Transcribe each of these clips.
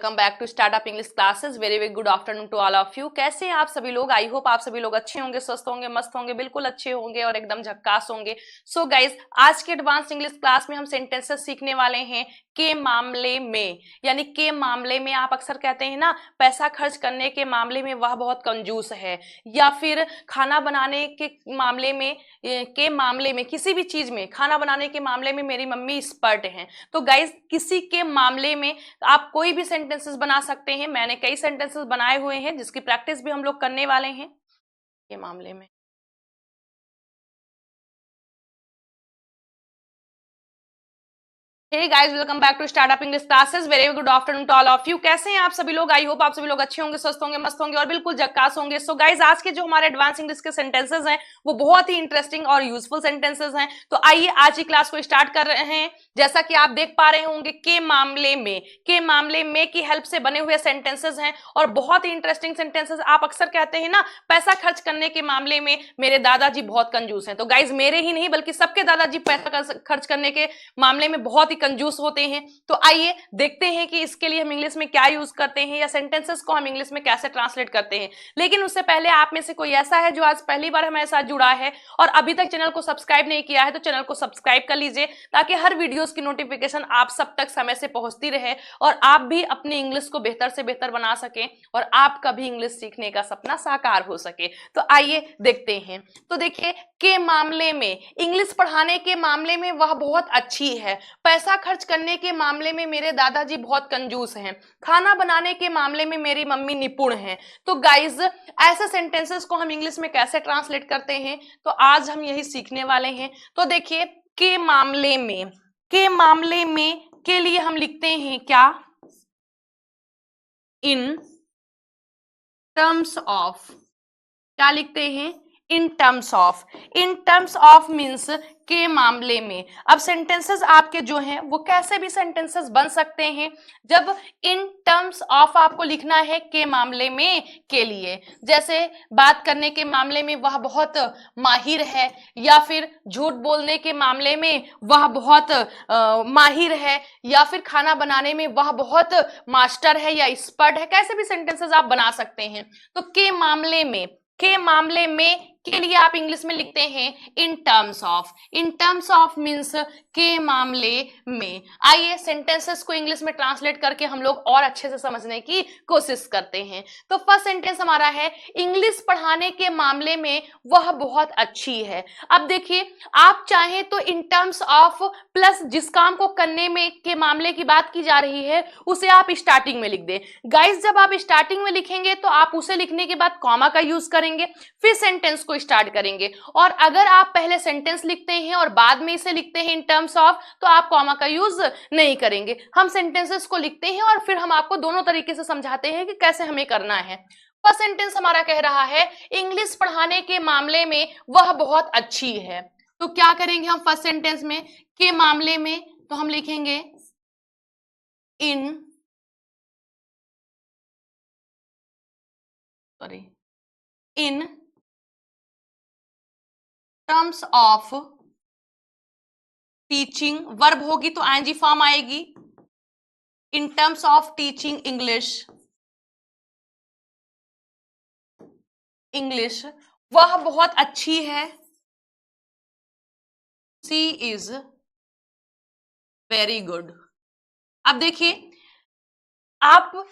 Welcome back to startup English classes. Very very good afternoon to all of you. कैसे हैं आप सभी लोग? आई होप आप सभी लोग अच्छे होंगे, स्वस्थ होंगे, मस्त होंगे, बिल्कुल अच्छे होंगे और एकदम झक्कास होंगे। सो गाइज, आज के एडवांस इंग्लिश क्लास में हम सेंटेंसेस सीखने वाले हैं के मामले में। यानी के मामले में आप अक्सर कहते हैं ना, पैसा खर्च करने के मामले में वह बहुत कंजूस है, या फिर खाना बनाने के मामले में किसी भी चीज में, खाना बनाने के मामले में मेरी मम्मी एक्सपर्ट हैं। तो गाइज, किसी के मामले में आप कोई भी सेंटेंसेस बना सकते हैं। मैंने कई सेंटेंसेस बनाए हुए हैं जिसकी प्रैक्टिस भी हम लोग करने वाले हैं के मामले में। Hey guys, welcome back to Startup English Classes. Very good afternoon to all of you. कैसे हैं आप सभी लोग? आई होप आप सभी लोग अच्छे होंगे, स्वस्थ होंगे, मस्त होंगे और बिल्कुल झक्कास होंगे। सो गाइज, आज के जो हमारे एडवांस इंग्लिश के सेंटेंसेस हैं वो बहुत ही इंटरेस्टिंग और यूजफुल सेंटेंसेस हैं। तो आइए आज की क्लास को स्टार्ट कर रहे हैं। जैसा कि आप देख पा रहे होंगे, के मामले में की हेल्प से बने हुए सेंटेंसेस हैं और बहुत ही इंटरेस्टिंग सेंटेंसेस। आप अक्सर कहते हैं ना, पैसा खर्च करने के मामले में मेरे दादाजी बहुत कंजूस हैं। तो गाइज, मेरे ही नहीं बल्कि सबके दादाजी पैसा खर्च करने के मामले में बहुत ही कंजूस होते हैं। तो आइए देखते हैं कि इसके लिए हम इंग्लिश में क्या यूज करते हैं या सेंटेंसेस को हम इंग्लिश में कैसे ट्रांसलेट करते हैं। लेकिन उससे पहले आप में से कोई ऐसा है जो आज पहली बार हमारे साथ जुड़ा है और अभी तक चैनल को सब्सक्राइब नहीं किया है, तो चैनल को सब्सक्राइब कर लीजिए ताकि हर वीडियोस की नोटिफिकेशन आप सब तक समय से पहुंचती रहे और आप भी अपनी इंग्लिश को बेहतर से बेहतर बना सकें और आपका भी इंग्लिश सीखने का सपना साकार हो सके। तो आइए देखते हैं। तो देखिए, के मामले में, इंग्लिश पढ़ाने के मामले में वह बहुत अच्छी है, पैसा खर्च करने के मामले में मेरे दादाजी बहुत कंजूस हैं, खाना बनाने के मामले में मेरी मम्मी निपुण हैं। तो गाइज, ऐसे सेंटेंसेस को हम इंग्लिश में कैसे ट्रांसलेट करते हैं, तो आज हम यही सीखने वाले हैं। तो देखिए, के मामले में के लिए हम लिखते हैं क्या? इन टर्म्स ऑफ। क्या लिखते हैं? इन टर्म्स ऑफ मीन्स के मामले में। अब सेंटेंसेस आपके जो हैं वो कैसे भी सेंटेंसेस बन सकते हैं जब इन टर्म्स ऑफ आपको लिखना है के मामले में के लिए। जैसे बात करने के मामले में वह बहुत माहिर है, या फिर झूठ बोलने के मामले में वह बहुत माहिर है, या फिर खाना बनाने में वह बहुत मास्टर है या एक्सपर्ट है। कैसे भी सेंटेंसेस आप बना सकते हैं। तो के मामले में के लिए आप इंग्लिश में लिखते हैं इन टर्म्स ऑफ मीन्स के मामले में। आइए सेंटेंसेस को इंग्लिश में ट्रांसलेट करके हम लोग और अच्छे से समझने की कोशिश करते हैं। तो फर्स्ट सेंटेंस हमारा है, इंग्लिश पढ़ाने के मामले में वह बहुत अच्छी है। अब देखिए, आप चाहें तो इन टर्म्स ऑफ प्लस जिस काम को करने में के मामले की बात की जा रही है उसे आप स्टार्टिंग में लिख दें। गाइस, जब आप स्टार्टिंग में लिखेंगे तो आप उसे लिखने के बाद कॉमा का यूज करेंगे, फिर सेंटेंस को स्टार्ट करेंगे। और अगर आप पहले सेंटेंस लिखते हैं और बाद में इसे लिखते हैं इन टर्म्स ऑफ, तो आप कॉमा का यूज नहीं करेंगे। हम सेंटेंसेस को लिखते हैं और फिर हम आपको दोनों तरीके से समझाते हैं कि कैसे हमें करना है। फर्स्ट सेंटेंस हमारा कह रहा है, इंग्लिश पढ़ाने के मामले में वह बहुत अच्छी है। तो क्या करेंगे हम फर्स्ट सेंटेंस में? के मामले में तो हम लिखेंगे in terms of teaching, verb होगी तो आईएनजी फॉर्म आएगी। इन टर्म्स ऑफ टीचिंग इंग्लिश वह बहुत अच्छी है। She is very good. अब देखिए, आप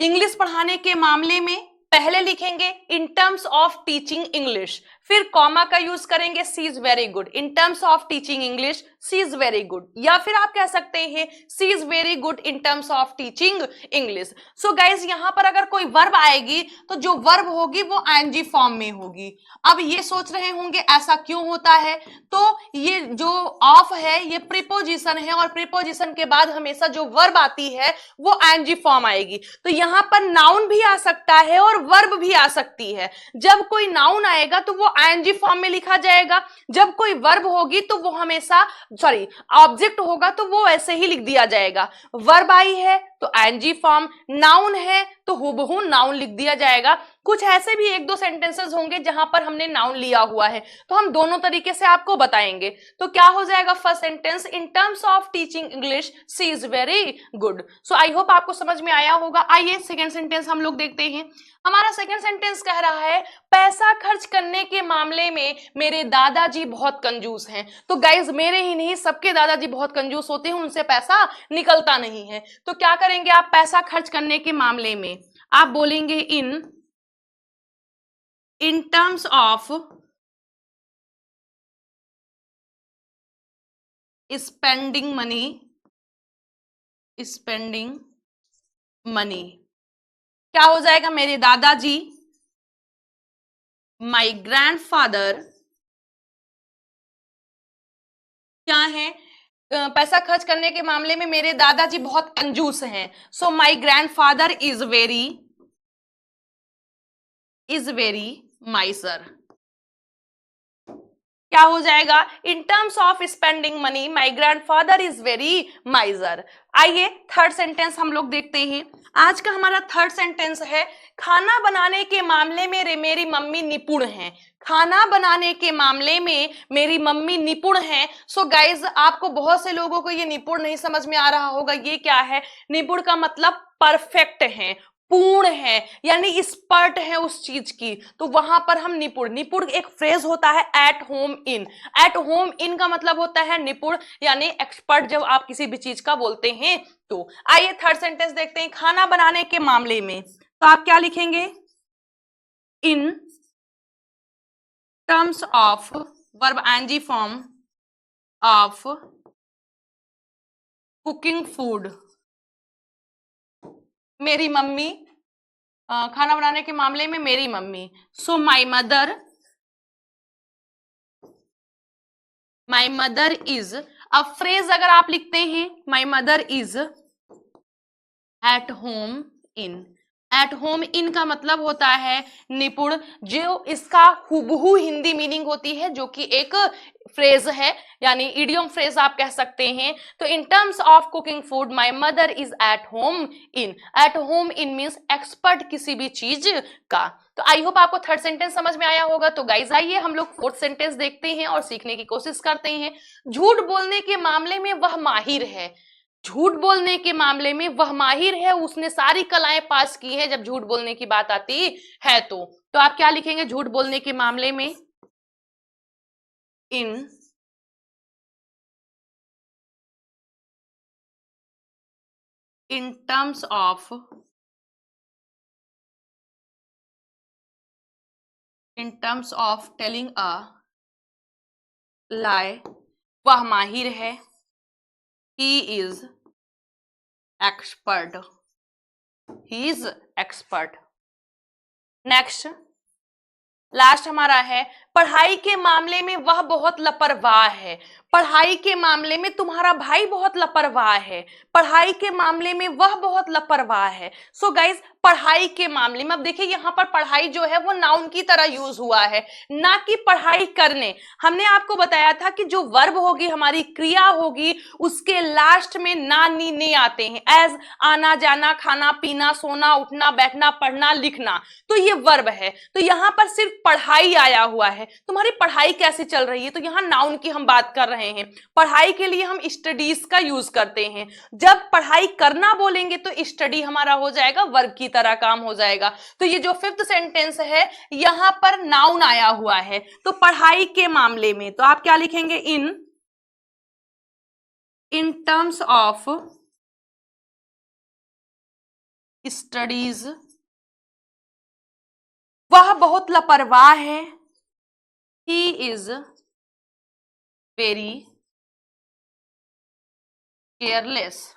इंग्लिश पढ़ाने के मामले में पहले लिखेंगे in terms of teaching English, फिर कॉमा का यूज करेंगे C is very good. In terms of teaching English C is very good, या फिर आप कह सकते हैं C is very good in terms of teaching English. So guys, यहां पर अगर कोई वर्ब आएगी तो जो वर्ब होगी वो आईएनजी फॉर्म में होगी। अब ये सोच रहे होंगे ऐसा क्यों होता है, तो ये जो ऑफ है ये प्रीपोजिशन है और प्रीपोजिशन के बाद हमेशा जो वर्ब आती है वो आईएनजी फॉर्म आएगी। तो यहां पर नाउन भी आ सकता है और वर्ब भी आ सकती है। जब कोई नाउन आएगा तो वो आईएनजी फॉर्म में लिखा जाएगा, जब कोई वर्ब होगी तो वो हमेशा ऑब्जेक्ट होगा तो वो ऐसे ही लिख दिया जाएगा। वर्ब आई है तो आईएनजी फॉर्म, नाउन है तो हूबहू नाउन लिख दिया जाएगा। कुछ ऐसे भी एक दो सेंटेंसेस होंगे जहां पर हमने नाउन लिया हुआ है, तो हम दोनों तरीके से आपको बताएंगे। तो क्या हो जाएगा first sentence, in terms of teaching English she is very good. So I hope आपको समझ में आया होगा। आइए सेकेंड सेंटेंस हम लोग देखते हैं। हमारा सेकेंड सेंटेंस कह रहा है पैसा खर्च करने के मामले में मेरे दादाजी बहुत कंजूस हैं। तो गाइज मेरे ही नहीं, सबके दादाजी बहुत कंजूस होते हैं, उनसे पैसा निकलता नहीं है। तो क्या करेंगे आप, पैसा खर्च करने के मामले में आप बोलेंगे इन टर्म्स ऑफ स्पेंडिंग मनी। क्या हो जाएगा, मेरे दादाजी, माई ग्रैंडफादर क्या है, पैसा खर्च करने के मामले में मेरे दादाजी बहुत कंजूस हैं। So my grandfather is very miser. क्या हो जाएगा, in terms of spending money my grandfather is very miser. आइए थर्ड सेंटेंस हम लोग देखते हैं। आज का हमारा थर्ड सेंटेंस है खाना बनाने के मामले में मेरी मम्मी निपुण है। खाना बनाने के मामले में मेरी मम्मी निपुण है। सो गाइज आपको बहुत से लोगों को ये निपुण नहीं समझ में आ रहा होगा, ये क्या है। निपुण का मतलब परफेक्ट है, पूर्ण है, यानी एक्सपर्ट है उस चीज की, तो वहां पर हम निपुण। निपुण एक फ्रेज होता है eight home in. At home in का मतलब होता है निपुण, यानी एक्सपर्ट जब आप किसी भी चीज का बोलते हैं तो। आइए थर्ड सेंटेंस देखते हैं। खाना बनाने के मामले में तो आप क्या लिखेंगे, in terms of verb ING form of cooking food. मेरी मम्मी, खाना बनाने के मामले में मेरी mummy. So my mother is. अब फ्रेज अगर आप लिखते हैं my mother is at home in. At home in का मतलब होता है निपुण, जो इसका हुबहू हिंदी मीनिंग होती है, जो कि एक फ्रेज है, यानी इडियम फ्रेज आप कह सकते हैं। तो इन terms of cooking food my mother is at home in. At home in means expert किसी भी चीज का। तो आई होप आपको थर्ड सेंटेंस समझ में आया होगा। तो गाइज आइए हम लोग फोर्थ सेंटेंस देखते हैं और सीखने की कोशिश करते हैं। झूठ बोलने के मामले में वह माहिर है। झूठ बोलने के मामले में वह माहिर है, उसने सारी कलाएं पास की है जब झूठ बोलने की बात आती है। तो आप क्या लिखेंगे झूठ बोलने के मामले में, in terms of telling a lie, वह माहिर है, he is expert। Next last हमारा है पढ़ाई के मामले में वह बहुत लापरवाह है। पढ़ाई के मामले में तुम्हारा भाई बहुत लापरवाह है। पढ़ाई के मामले में वह बहुत लापरवाह है। सो गाइज पढ़ाई के मामले में, अब देखिए यहाँ पर पढ़ाई जो है वो नाउन की तरह यूज हुआ है, ना कि पढ़ाई करने। हमने आपको बताया था कि जो वर्ब होगी, हमारी क्रिया होगी, उसके लास्ट में ना नी ने आते हैं। एज आना जाना, खाना पीना, सोना उठना, बैठना, पढ़ना, लिखना, तो ये वर्ब है। तो यहाँ पर सिर्फ पढ़ाई आया हुआ है। तुम्हारी पढ़ाई कैसी चल रही है, तो यहाँ नाउन की हम बात कर रहे हैं। पढ़ाई के लिए हम स्टडीज का यूज करते हैं। जब पढ़ाई करना बोलेंगे तो स्टडी हमारा हो जाएगा, वर्ब की तरह काम हो जाएगा। तो ये जो फिफ्थ सेंटेंस है, यहां पर नाउन आया हुआ है। तो पढ़ाई के मामले में तो आप क्या लिखेंगे, इन टर्म्स ऑफ स्टडीज वह बहुत लापरवाह है, he is very careless.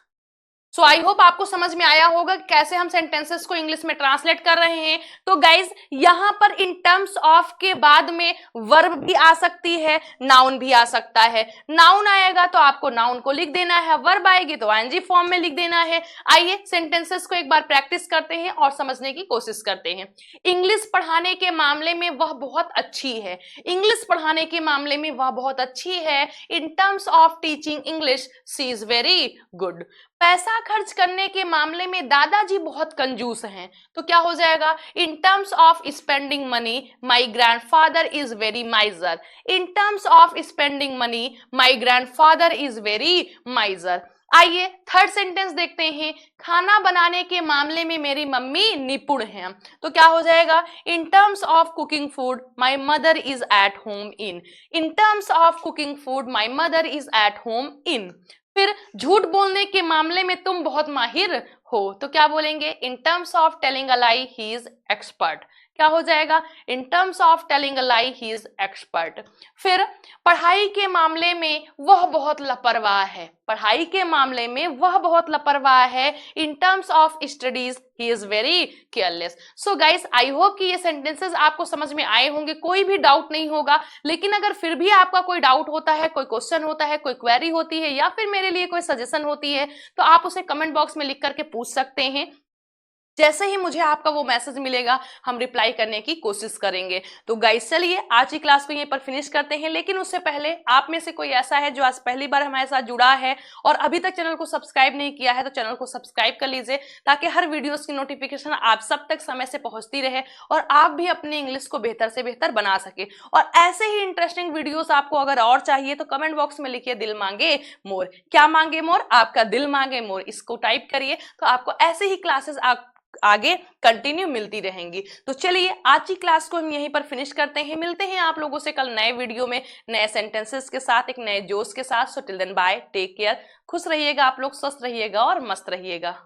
So I hope आपको समझ में आया होगा कैसे हम सेंटेंसेस को इंग्लिश में ट्रांसलेट कर रहे हैं। तो गाइज यहां पर इन टर्म्स ऑफ के बाद में वर्ब भी आ सकती है, नाउन भी आ सकता है। नाउन आएगा तो आपको नाउन को लिख देना है, वर्ब आएगी तो आईएनजी फॉर्म में लिख देना है। आइए सेंटेंसेस को एक बार प्रैक्टिस करते हैं और समझने की कोशिश करते हैं। इंग्लिश पढ़ाने के मामले में वह बहुत अच्छी है। इंग्लिश पढ़ाने के मामले में वह बहुत अच्छी है। इन terms of teaching English she is very good. पैसा खर्च करने के मामले में दादाजी बहुत कंजूस हैं, तो क्या हो जाएगा, in terms of spending money my grandfather is very माइजर। In terms of spending money my grandfather is very miser. आइए थर्ड सेंटेंस देखते हैं, खाना बनाने के मामले में मेरी मम्मी निपुण हैं, तो क्या हो जाएगा, in terms of cooking food my mother is at home in. In terms of cooking food my mother is at home इन। फिर झूठ बोलने के मामले में तुम बहुत माहिर हो, तो क्या बोलेंगे, इन terms of telling a lie he is expert. क्या हो जाएगा, in terms of telling a lie he is expert. फिर पढ़ाई के मामले में वह बहुत लापरवाह है, पढ़ाई के मामले में वह बहुत लापरवाह है, इन terms of studies he is very careless. So guys, I hope कि ये सेंटेंसेस आपको समझ में आए होंगे, कोई भी डाउट नहीं होगा। लेकिन अगर फिर भी आपका कोई डाउट होता है, कोई क्वेश्चन होता है, कोई क्वेरी होती है, या फिर मेरे लिए कोई सजेशन होती है, तो आप उसे कमेंट बॉक्स में लिख करके पूछ सकते हैं। जैसे ही मुझे आपका वो मैसेज मिलेगा, हम रिप्लाई करने की कोशिश करेंगे। तो गाइस चलिए आज की क्लास को यहीं पर फिनिश करते हैं, लेकिन उससे पहले आप में से कोई ऐसा है जो आज पहली बार हमारे साथ जुड़ा है और अभी तक चैनल को सब्सक्राइब नहीं किया है, तो चैनल को सब्सक्राइब कर लीजिए, ताकि हर वीडियोस की नोटिफिकेशन आप सब तक समय से पहुंचती रहे और आप भी अपने इंग्लिश को बेहतर से बेहतर बना सके। और ऐसे ही इंटरेस्टिंग वीडियोस आपको अगर और चाहिए तो कमेंट बॉक्स में लिखिए दिल मांगे मोर। क्या मांगे मोर, आपका दिल मांगे मोर, इसको टाइप करिए, तो आपको ऐसे ही क्लासेस आगे कंटिन्यू मिलती रहेंगी। तो चलिए आज की क्लास को हम यहीं पर फिनिश करते हैं, मिलते हैं आप लोगों से कल नए वीडियो में नए सेंटेंसेस के साथ, एक नए जोश के साथ। So till then bye, take care, खुश रहिएगा आप लोग, स्वस्थ रहिएगा और मस्त रहिएगा।